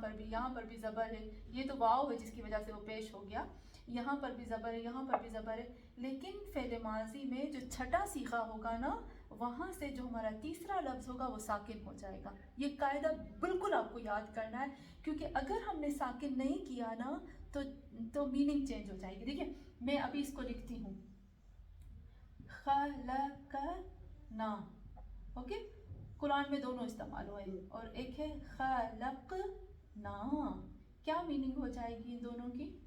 पर भी ज़बर है. ये तो वाव है जिसकी वजह से वो पेश हो गया. यहाँ पर भी ज़बर है, यहाँ पर भी ज़बर है. लेकिन फ़ेल माज़ी में जो छठा सीखा होगा ना वहाँ से जो हमारा तीसरा लफ्ज़ होगा वो साकिन हो जाएगा. ये कायदा बिल्कुल आपको याद करना है क्योंकि अगर हमने साकिन नहीं किया ना तो मीनिंग चेंज हो जाएगी. देखिए मैं अभी इसको लिखती हूँ. खलकना. ओके. कुरान में दोनों इस्तेमाल हुए और एक है खलकना. क्या मीनिंग हो जाएगी इन दोनों की.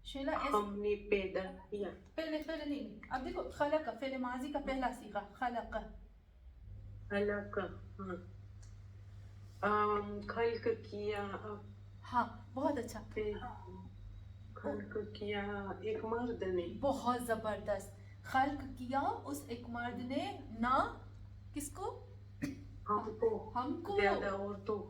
शेला हमने पैदा किया. पहले नहीं. अब देखो खलक फेल माजी का पहला सीगा खलक. खल्क किया. हाँ बहुत अच्छा. खल्क किया एक मर्द ने. बहुत जबरदस्त. खल्क किया उस एक मर्द ने. ना किसको. हमको. ज्यादा औरतों.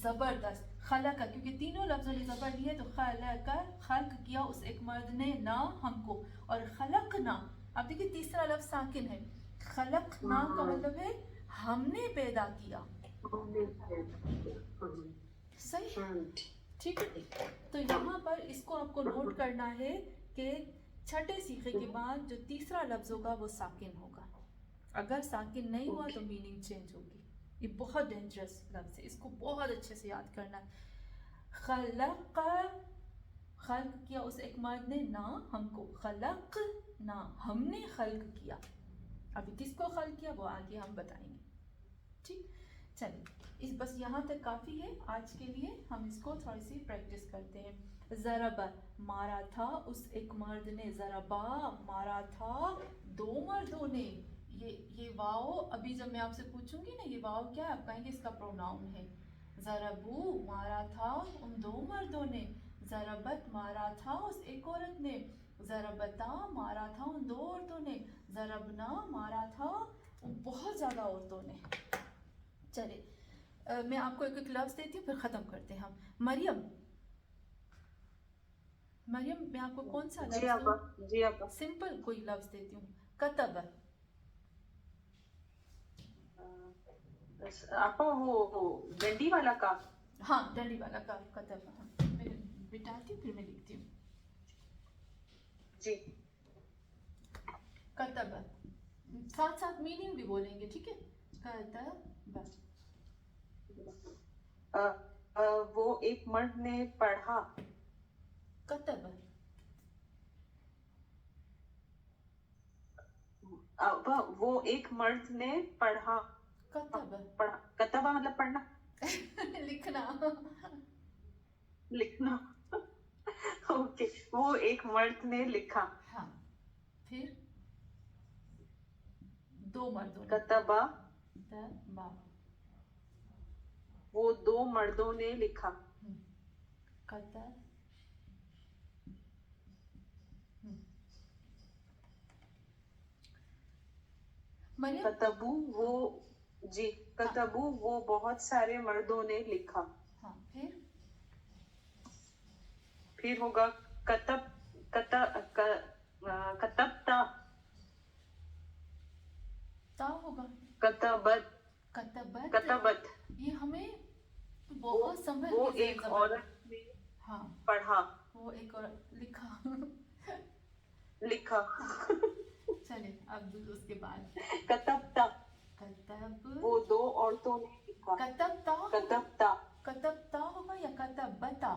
जबरदस्त. खलक क्योंकि तीनों लफ्जों ने जबर लिए तो खल्क किया उस एक मर्द ने ना हमको. और खलक ना. अब देखिए तीसरा लफ्ज साकिन है. खलक ना का मतलब है हमने पैदा किया. सही. ठीक है. तो यहाँ पर इसको आपको नोट करना है कि छठे सीखे के बाद जो तीसरा लफ्ज होगा वो साकिन होगा. अगर साकिन नहीं हुआ तो मीनिंग चेंज होगी. ये बहुत डेंजरस लफ्ज है. इसको बहुत अच्छे से याद करना है. खल्क किया उस एक मर्द ने ना हमको. खलक ना हमने खल्क किया. अभी किसको खल्क किया वो आगे हम बताएंगे. ठीक. चलिए इस बस यहाँ तक काफ़ी है आज के लिए. हम इसको थोड़ी सी प्रैक्टिस करते हैं. ज़रबा मारा था उस एक मर्द ने, ज़रबा मारा था दो मर्दों ने. ये वाव अभी जब मैं आपसे पूछूंगी ना ये वाव क्या है, आप कहेंगे इसका प्रोनाउन है. ज़रबू मारा था उन दो मर्दों ने, ज़रबत मारा था उस एक औरत ने, ज़रबता मारा था उन दो औरतों ने, ज़रबना मारा था उन बहुत ज़्यादा औरतों ने. चलिए मैं आपको एक एक लफ्ज़ देती हूँ फिर ख़त्म करते हैं हम. मरियम, मरियम मैं आपको कौन सा जी लफ्ज़ अब्बा, दूँ? जी अब्बा. सिंपल कोई लफ्ज़ देती हूँ. कतब, आपा वो डंडी वाला का. हाँ डंडी वाला का कतब. हाँ मैं बिठाती हूँ फिर मैं लिखती हूँ. जी. कतब साथ साथ मीनिंग भी बोलेंगे, ठीक है. कतब, वो एक मर्द ने पढ़ा. कतब, अब्बा वो एक मर्द ने पढ़ा. कतब पढ़ा, कतबा मतलब पढ़ना, लिखना. लिखना. ओके, वो एक मर्द ने लिखा. हाँ फिर दो मर्दों ने. कतबा कतबा, वो दो मर्दों ने लिखा. कतब, मरियम. कतबू वो, जी, कतबू वो बहुत सारे मर्दों ने लिखा. हाँ फिर फिर होगा कतब, कतबता. ता होगा. कतबत, कतबत, कतबत. ये हमें बहुत संभल वो के एक जबान- औरत ने हाँ पढ़ा, वो एक और लिखा. लिखा. चलिए अब उसके बाद कतबता, कतब, वो दो औरतों ने लिखा. कतबता, कतबता. कतबता होगा या कतबता?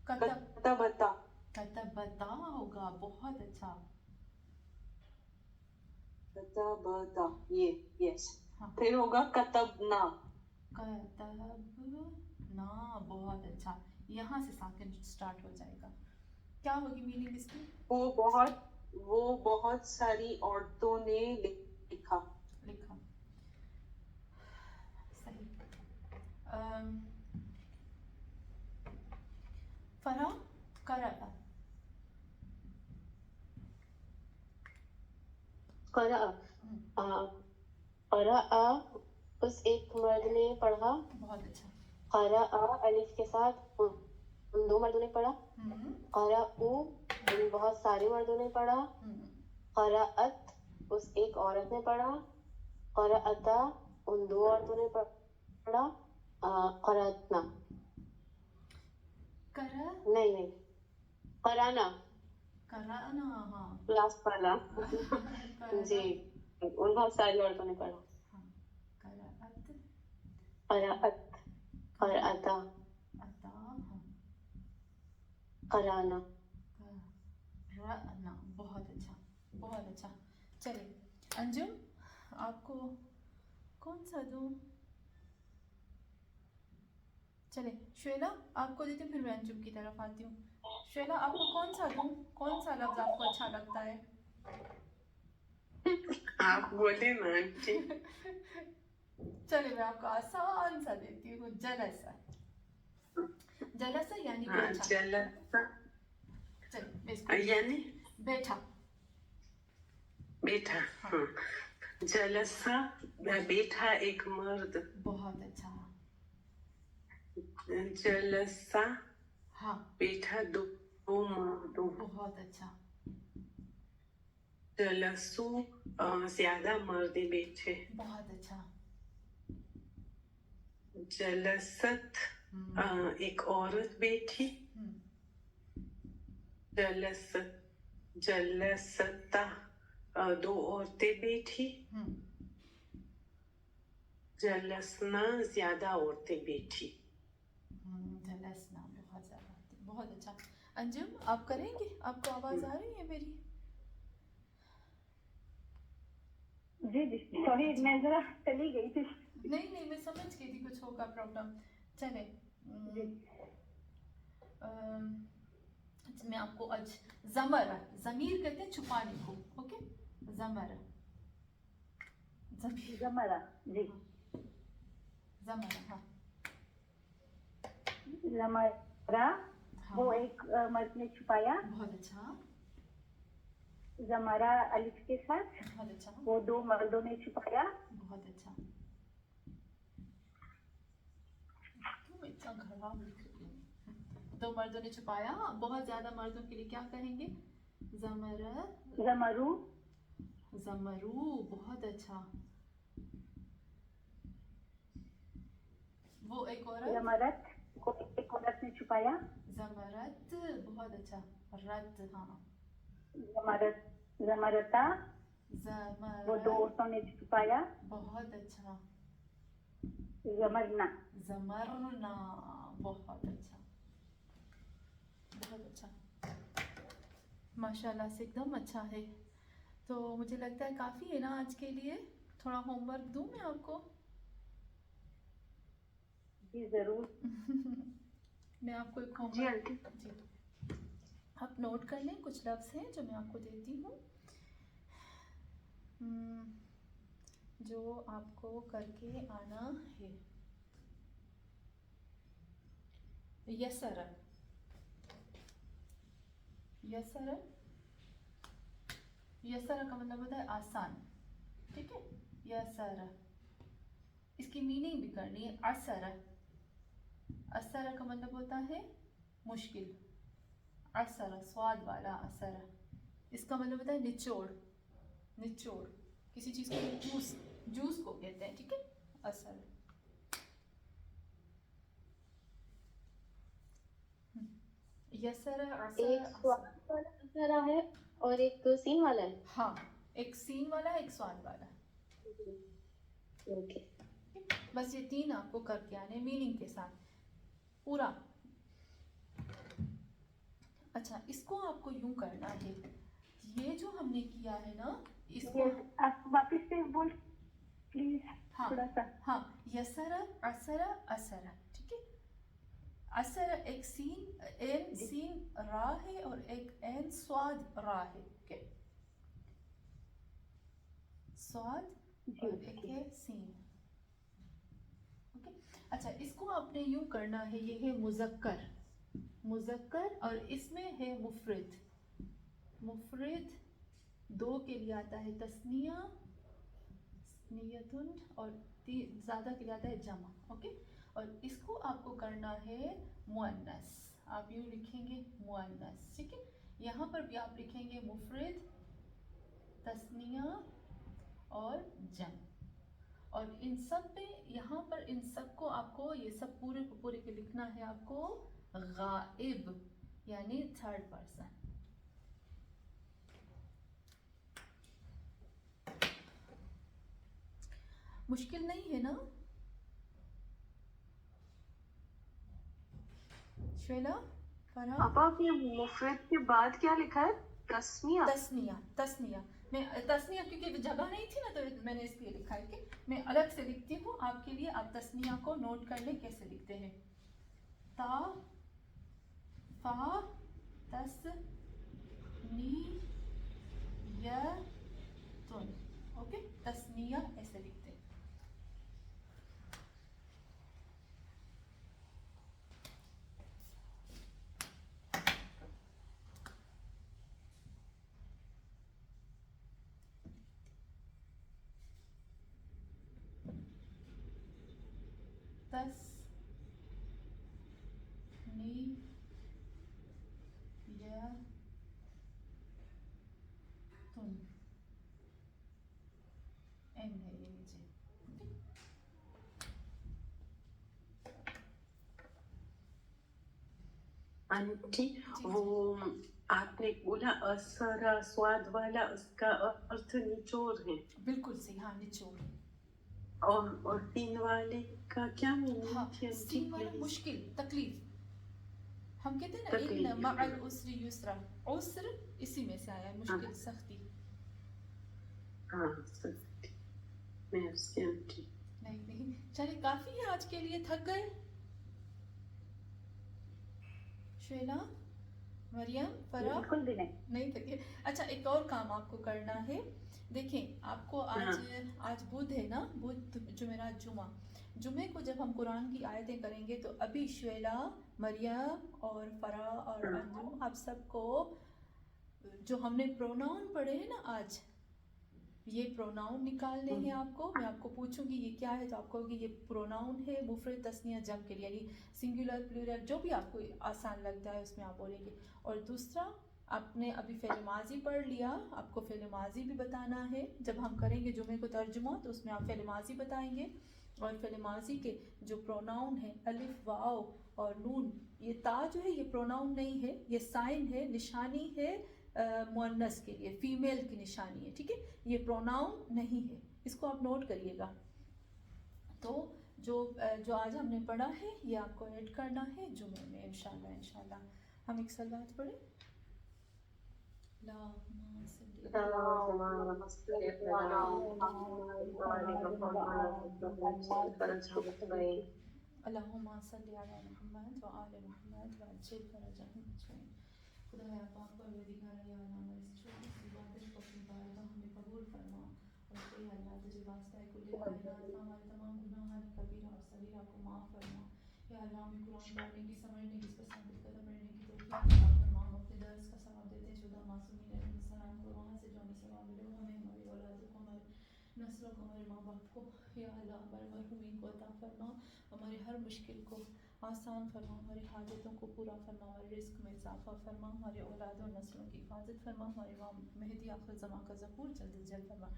कतब, कतबता. कतबता होगा. बहुत अच्छा. कतबता, ये, यस. हाँ. फिर होगा कतबना. कतब ना, बहुत अच्छा. यहाँ से साकिन स्टार्ट हो जाएगा. क्या होगी मीनिंग इसकी? वो बहुत सारी औरतों ने लिखा. लिखा. सही. फरा, करा, करा, करा उस एक मर्द ने पढ़ा. बहुत अच्छा. करा अलिफ के साथ उन दो मर्दों ने पढ़ा. करा उन बहुत सारे मर्दों ने पढ़ा. कराअत उस एक औरत ने पढ़ा. कराअता उन दो औरतों ने पढ़ा. करातना, करा, नहीं, कराना, कराना. हाँ लास्ट वाला. करा, जी, उन बहुत सारी औरतों ने पढ़ा. हाँ. कराअत, कराअत, कराअता, अता. हाँ. कराना. कराना. बहुत अच्छा, बहुत अच्छा. चलिए अंजुम आपको कौन सा दूँ? चले श्वेला आपको देती हूँ फिर मैं अंजुम की तरफ आती हूँ. श्वेला आपको कौन सा दूँ? कौन सा लफ्ज़ आपको अच्छा लगता है? आप बोले ना आंटी. चलिए मैं आपको आसान सा देती हूँ. जलसा. जलसा यानी हाँ, बैठा. जलसा चलिए मैं इसको यानी बैठा. बैठा. हाँ. जलसा बैठा एक मर्द. बहुत अच्छा. जलसा हाँ बैठा दो मर्दों. बहुत अच्छा. जलसू ज्यादा मर्दे बैठे. बहुत अच्छा. जलसत एक औरत बैठी. जलसता दो औरतें बैठी. जलसना ज्यादा औरतें बैठी. जलसना बहुत ज़्यादा. बहुत अच्छा. अंजुम आप करेंगे? आपको आवाज़ आ रही है मेरी? जी जी सॉरी मैं जरा चली गई थी. नहीं नहीं, मैं समझ गई थी कुछ होगा प्रॉब्लम. चले. जी. मैं आपको आज जमर, जमीर कहते हैं छुपाने को. ओके, जमर, जमीर, जमरा. जी. जमर. हाँ जमरा वो हाँ, एक मर्द ने छुपाया. बहुत अच्छा, जमरा अलिफ के साथ बहुत अच्छा, वो दो मर्दों ने छुपाया. बहुत अच्छा. क्यों इतना खराब लिख रही हूँ? दो मर्दों ने छुपाया. बहुत ज्यादा मर्दों के लिए क्या कहेंगे? जमर, जमरू. जमरू. बहुत अच्छा. वो एक औरत, जमरत को एक औरत ने छुपाया. जमरत. बहुत अच्छा. रत. हाँ, जमरत, जमरता वो दो जमर. औरतों ने छुपाया. बहुत अच्छा. जमरना. जमरना. बहुत अच्छा, बहुत अच्छा. माशाल्लाह से एकदम अच्छा है. तो मुझे लगता है काफ़ी है ना आज के लिए. थोड़ा होमवर्क दूं मैं आपको? जी जरूर. मैं आपको एक जी होमवर्क, आंटी. जी, आप नोट कर लें. कुछ लफ्ज़ हैं जो मैं आपको देती हूँ, जो आपको करके आना है. यसर, यसर, यसर का मतलब होता है आसान. ठीक है, यसर. इसकी मीनिंग भी करनी है. असर, असर का मतलब होता है मुश्किल. असर, स्वाद वाला असर. इसका मतलब होता है निचोड़, निचोड़. किसी चीज़ को जूस, जूस को कहते हैं. ठीक है, असर. यसर, असर, एक स्वाद असर. वाला असरा है और एक सीन वाला है. हाँ, एक सीन वाला, एक स्वाद वाला. ओके. बस ये तीन आपको करके आने मीनिंग के साथ पूरा. अच्छा, इसको आपको यूं करना है. ये जो हमने किया है ना, इसको, ये आप वापस से बोल प्लीज. हाँ थोड़ा सा. हाँ, यसरा, असरा, असरा. ठीक है, असर एक सीन, एन सीन रा है और एक एन स्वाद रा है. ओके, स्वाद जी. और एक है सीन. ओके. अच्छा, इसको आपने यूं करना है. ये है मुज़क्कर, मुज़क्कर, और इसमें है मुफरद. मुफरद दो के लिए आता है तस्निया, नियतुन, और ज़्यादा के लिए आता है जमा. ओके. और इसको आपको करना है मुअन्नस. आप यूं लिखेंगे मुअन्नस. ठीक है, यहाँ पर भी आप लिखेंगे मुफरद, तस्निया और जम. और इन सब पे, यहाँ पर इन सब को आपको, ये सब पूरे को पूरे के लिखना है आपको गाइब, यानी थर्ड पर्सन. मुश्किल नहीं है ना श्वेला, फरहा? पापा आपने मुफरद के बाद क्या लिखा है? तस्मिया. तस्निया, तस्निया. मैं तस्निया क्योंकि जगह नहीं थी ना, तो मैंने इसलिए लिखा है कि मैं अलग से लिखती हूँ आपके लिए. आप तस्निया को नोट कर लें कैसे लिखते हैं. ता, फा, तस, नी, य, तुन. ओके, तस्निया ऐसे लिखते हैं. तस, नी, य, तुन. एन है ये नीचे. आंटी, वो आपने बोला असरा स्वाद वाला, उसका अर्थ निचोड़ है. बिल्कुल सही. हाँ, निचोड़. और तीन वाले का क्या मीनिंग हाँ, थी आंटी? सीन वाला प्लीज. मुश्किल, तकलीफ. हम कहते हैं ना, तकलीफ. इन मअल उसरी युसरा. उस्र इसी में से आया है, मुश्किल, सख्ती. हाँ सही. Merci aunty. नहीं, चलिए काफी है आज के लिए, थक गए? श्वेला, मरियम, फरा? बिल्कुल भी नहीं। नहीं थके? अच्छा, एक और काम आपको करना है। देखें, आपको आज बुध है ना, बुध जुमेरात जुमा, जुमे को जब हम कुरान की आयतें करेंगे तो अभी श्वेला, मरियम और फरा और अंजुम, आप सबको जो हमने प्रोनाउन पढ़े हैं ना आज, ये प्रोनाउन निकालने हैं आपको। मैं आपको पूछूंगी ये क्या है तो आप कहोगे ये प्रोनाउन है मुफरद तस्निया जम के लिए, यानी सिंगुलर प्लूरल जो भी आपको आसान लगता है उसमें आप बोलेंगे। और दूसरा, आपने अभी फ़ेल माजी पढ़ लिया, आपको फ़ेल माजी भी बताना है। जब हम करेंगे जुमे को तर्जुमा तो उसमें आप फ़ेल माजी बताएंगे, और फ़ेल माजी के जो प्रोनाउन है अलिफ, वाव और नून, ये ता जो है ये प्रोनाउन नहीं है, ये साइन है, निशानी है मुअन्नस के लिए, फीमेल की निशानी है, ठीक है, ये प्रोनाउन नहीं है, इसको आप नोट करिएगा। तो जो आज हमने पढ़ा है ये आपको ऐड करना है जुमे में इंशाल्लाह। हम एक सलात पढ़े। अल्लाहुम्मा सल्ली अला मुहम्मद व आले मुहम्मद व अज्जिल फरजहम अजमईन। खुदाया पाक परवरदिगार या अल्लाह हमारी इस छोटी सी इबादत को अपनी बारगाह में कबूल फरमा, और ए अल्लाह तुझे वास्ता है कुल्ले कायनात का हमारे तमाम गुनाह कबीरा और सगीरा को माफ़ फरमा। या अल्लाह हमें कुरान पढ़ने की, समझने की, इस पर साबित कदम रहने की तौफीक अता फरमा। हम अपने दर्स का सवाब देते हैं शुदा मासूमीन अलैहिस्सलाम को, वहाँ से जो हमें सवाब मिले हमें, हमारी औलाद को, हमारे नस्लों को, हमारे माँ बाप को, या अल्लाह हमारे मरहूमीन को अता फरमा, हमारी हर मुश्किल को आसान फरमा, हमारी हाजतों को पूरा फरमा, हमारे रिस्क में इजाफा फरमा, हमारे औलाद और नस्लों की हिफाजत फरमा, हमारे इमाम मेहदी आखिर ज़मां का ज़हूर जल्दी से जल्द फरमा।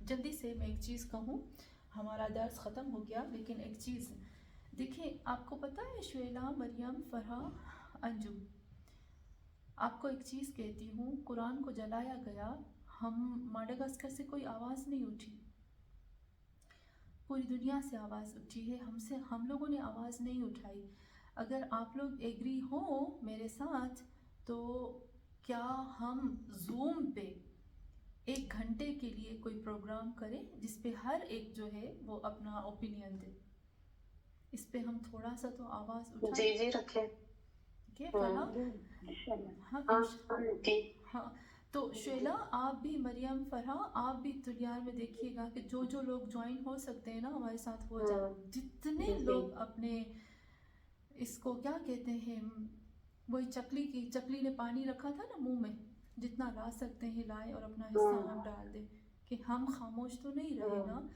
जल्दी से मैं एक चीज़ कहूँ, हमारा दर्स ख़त्म हो गया, लेकिन एक चीज़ देखिए, आपको पता है श्वेला, मरियम, फरहा, अंजुम, आपको एक चीज़ कहती हूँ, कुरान को जलाया गया, हम माडागास्कर से कोई आवाज़ नहीं उठी, पूरी दुनिया से आवाज़ उठी है, हम लोगों ने आवाज़ नहीं उठाई। अगर आप लोग एग्री हो मेरे साथ तो क्या हम ज़ूम पे 1 घंटे के लिए कोई प्रोग्राम करें जिस पे हर एक जो है वो अपना ओपिनियन दे, इस पे हम थोड़ा सा तो आवाज़ उठाएं। जी रखें। ठीक है फरहा? हाँ, तो श्वेला, आप भी, मरियम, फरहा, आप भी तुलियार में देखिएगा कि जो लोग ज्वाइन हो सकते हैं ना हमारे साथ हो जाए। जितने लोग अपने इसको क्या कहते हैं, वही चकली ने पानी रखा था ना मुंह में, जितना ला सकते हैं लाए और अपना हिस्सा हम डाल दें, कि हम खामोश तो नहीं रहे ना।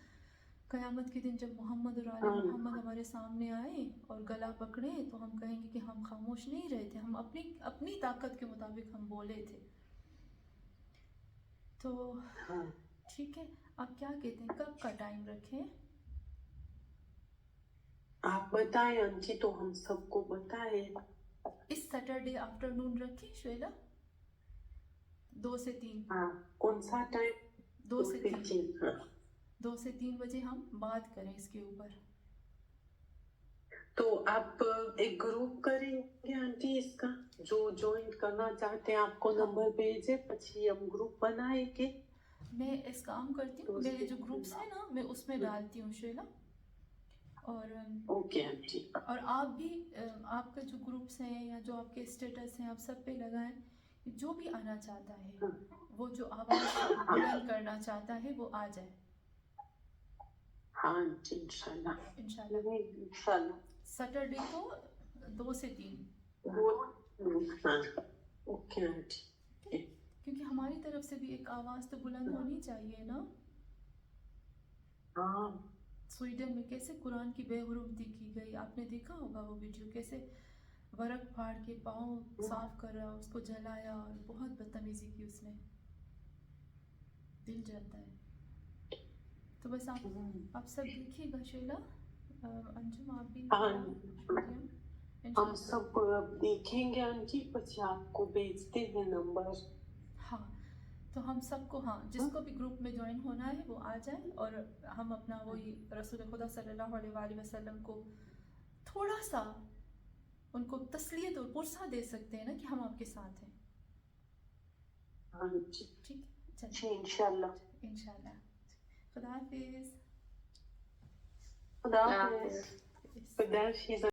क़यामत के दिन जब मोहम्मद और आले मोहम्मद हमारे सामने आए और गला पकड़े तो हम कहेंगे कि हम खामोश नहीं रहे थे, हम अपनी ताकत के मुताबिक हम बोले थे। तो ठीक है, आप क्या कहते हैं, कब का टाइम रखें? आप बताएं आंटी, तो हम सबको बताएं। इस सैटरडे आफ्टरनून रखें श्वेला, 2 से 3। हाँ, कौन सा टाइम? 2 से 3। हाँ। 2 से 3 बजे हम बात करें इसके ऊपर। तो आप एक ग्रुप करेंगे आंटी इसका, जो ज्वाइन करना चाहते हैं आपको नंबर भेजे, पछी हम ग्रुप बनाएंगे। मैं इस काम करती हूँ, मेरे जो ग्रुप्स हैं ना मैं उसमें डालती हूँ श्वेला, और ओके आंटी। और आप भी आपके जो ग्रुप्स हैं या जो आपके स्टेटस हैं आप सब पे लगाएं, जो भी आना चाहता है वो जो आवाज़ बुलंद करना चाहता है वो आ जाए। हाँ आंटी, इंशाल्लाह सैटरडे को 2 से 3। हाँ, ओके आंटी। क्योंकि हमारी तरफ से भी एक आवाज़ तो बुलंद होनी चाहिए ना। हाँ, स्वीडन में कैसे कुरान की बेहुरमती की गई, आपने देखा होगा वो वीडियो, कैसे वरक फाड़ के पाँव साफ कर रहा, उसको जलाया और बहुत बदतमीजी की उसने, दिल जलता है। तो बस आप सब देखिएगा श्वेला, अंजुम आप भी, हम सब देखेंगे आंटी, પછી आपको भेजते हैं नंबर। हाँ, तो हम सबको, हाँ, जिसको भी ग्रुप में ज्वाइन होना है वो आ जाए, और हम अपना वही रसूल खुदा सल्लल्लाहु अलैहि वसल्लम को थोड़ा सा उनको तसलियत और पुरसा दे सकते हैं ना कि हम आपके साथ हैं। हाँ जी, ठीक है, चलिए इंशाल्लाह। खुदा हाफिज़। خدا حافظ. خدا حافظ.